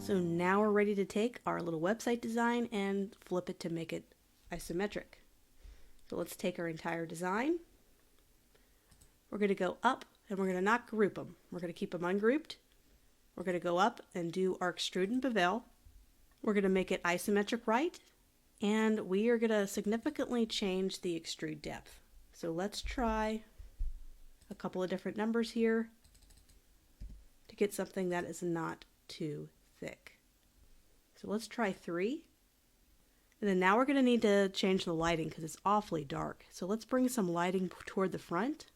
So now we're ready to take our little website design and flip it to make it isometric. So let's take our entire design. We're going to go up and we're going to not group them. We're going to keep them ungrouped. We're going to go up and do our extrude and bevel. We're going to make it isometric right, and we are going to significantly change the extrude depth. So let's try a couple of different numbers here to get something that is not too thick. So let's try 3. And then now we're going to need to change the lighting because it's awfully dark. So let's bring some lighting toward the front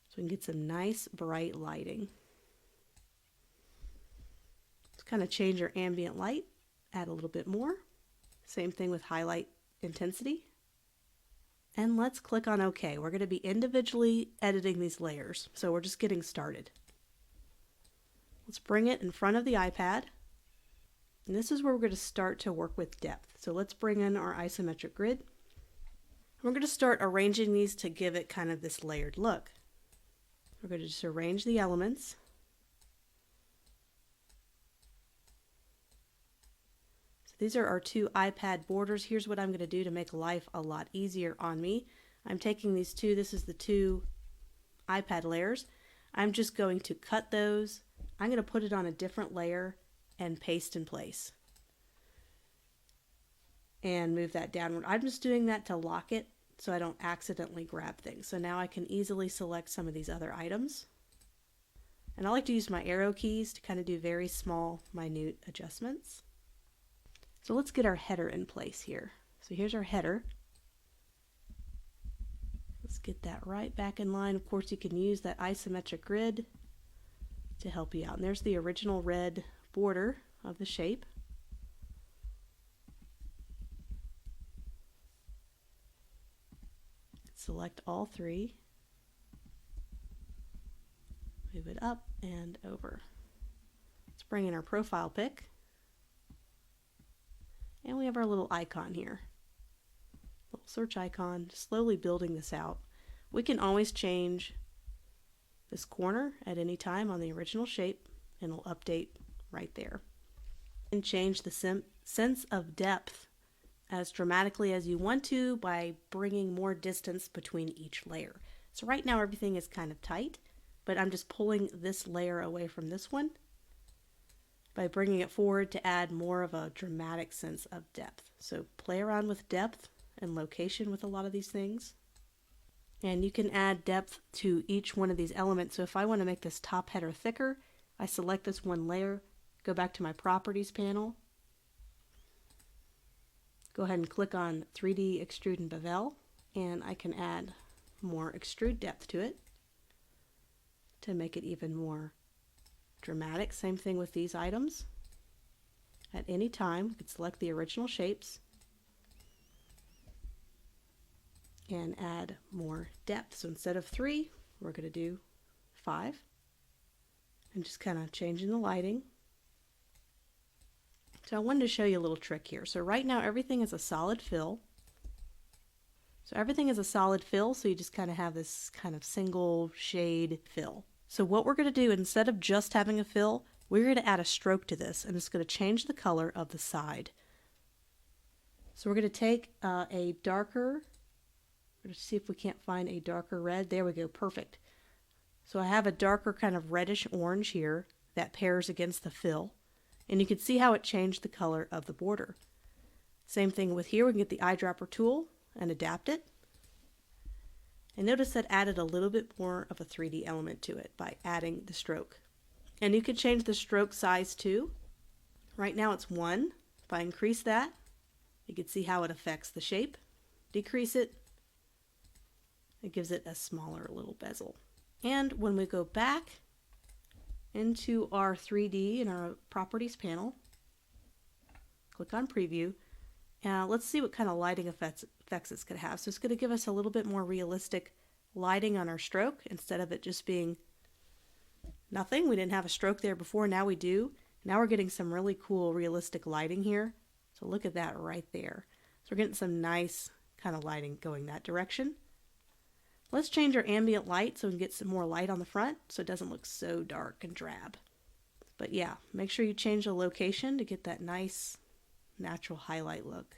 so we can get some nice bright lighting. Let's kind of change our ambient light, add a little bit more. Same thing with highlight intensity. And let's click on OK. We're going to be individually editing these layers, so we're just getting started. Let's bring it in front of the iPad. And this is where we're going to start to work with depth. So let's bring in our isometric grid. We're going to start arranging these to give it kind of this layered look. We're going to just arrange the elements. So these are our 2 iPad borders. Here's what I'm going to do to make life a lot easier on me. I'm taking these 2, this is the 2 iPad layers. I'm just going to cut those. I'm going to put it on a different layer and paste in place. And move that downward. I'm just doing that to lock it so I don't accidentally grab things. So now I can easily select some of these other items. And I like to use my arrow keys to kind of do very small, minute adjustments. So let's get our header in place here. So here's our header. Let's get that right back in line. Of course, you can use that isometric grid to help you out. And there's the original red border of the shape. Select all 3. Move it up and over. Let's bring in our profile pic. And we have our little icon here. Little search icon, slowly building this out. We can always change this corner at any time on the original shape and it'll update right there. And change the sense of depth as dramatically as you want to by bringing more distance between each layer. So right now everything is kind of tight, but I'm just pulling this layer away from this one by bringing it forward to add more of a dramatic sense of depth. So play around with depth and location with a lot of these things. And you can add depth to each one of these elements. So if I want to make this top header thicker, I select this one layer, go back to my properties panel, go ahead and click on 3D extrude and bevel, and I can add more extrude depth to it to make it even more dramatic. Same thing with these items. At any time, you can select the original shapes and add more depth. So instead of 3, we're going to do 5. And just kind of changing the lighting. So I wanted to show you a little trick here. So right now everything is a solid fill. So everything is a solid fill, so you just kind of have this kind of single shade fill. So what we're going to do, instead of just having a fill, we're going to add a stroke to this, and it's going to change the color of the side. So we're going to take a darker, let's see if we can't find a darker red. There we go, perfect. So I have a darker kind of reddish orange here that pairs against the fill, and you can see how it changed the color of the border. Same thing with here, we can get the eyedropper tool and adapt it. And notice that added a little bit more of a 3D element to it by adding the stroke. And you can change the stroke size too. Right now it's 1. If I increase that, you can see how it affects the shape. Decrease it, it gives it a smaller little bezel. And when we go back into our 3D in our properties panel, click on preview. Let's see what kind of lighting effects it's going to have. So it's going to give us a little bit more realistic lighting on our stroke instead of it just being nothing. We didn't have a stroke there before, now we do. Now we're getting some really cool realistic lighting here. So look at that right there. So we're getting some nice kind of lighting going that direction. Let's change our ambient light so we can get some more light on the front so it doesn't look so dark and drab. But yeah, make sure you change the location to get that nice natural highlight look.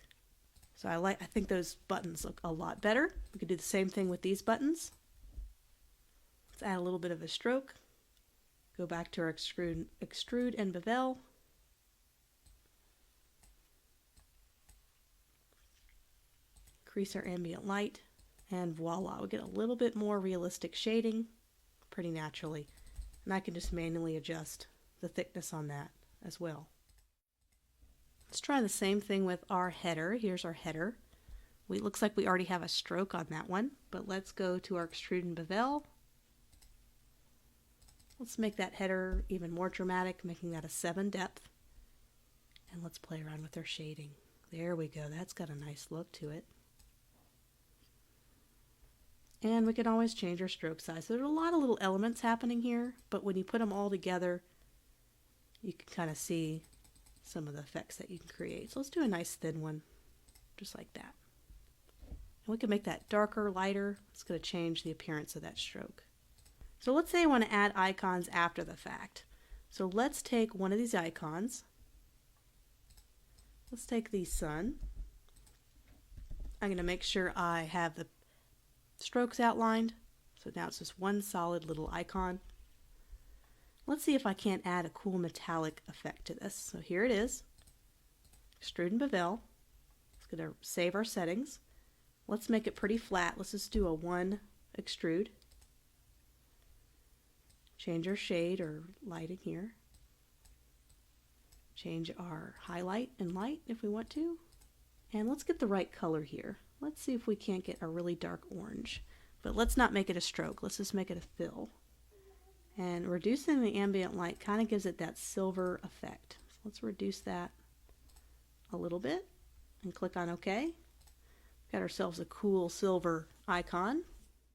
So I think those buttons look a lot better. We could do the same thing with these buttons. Let's add a little bit of a stroke. Go back to our extrude and bevel. Increase our ambient light, and voila, we get a little bit more realistic shading pretty naturally. And I can just manually adjust the thickness on that as well. Let's try the same thing with our header. Here's our header. It looks like we already have a stroke on that one, but let's go to our extrude and bevel. Let's make that header even more dramatic, making that a 7 depth. And let's play around with our shading. There we go, that's got a nice look to it. And we can always change our stroke size. So there's a lot of little elements happening here, but when you put them all together, you can kind of see some of the effects that you can create. So let's do a nice thin one, just like that. And we can make that darker, lighter. It's going to change the appearance of that stroke. So let's say I want to add icons after the fact. So let's take one of these icons. Let's take the sun. I'm going to make sure I have the strokes outlined. So now it's just one solid little icon. Let's see if I can't add a cool metallic effect to this. So here it is. Extrude and bevel. It's going to save our settings. Let's make it pretty flat. Let's just do a 1 extrude. Change our shade or lighting here. Change our highlight and light if we want to. And let's get the right color here. Let's see if we can't get a really dark orange. But let's not make it a stroke. Let's just make it a fill. And reducing the ambient light kind of gives it that silver effect. So let's reduce that a little bit and click on OK. Got ourselves a cool silver icon.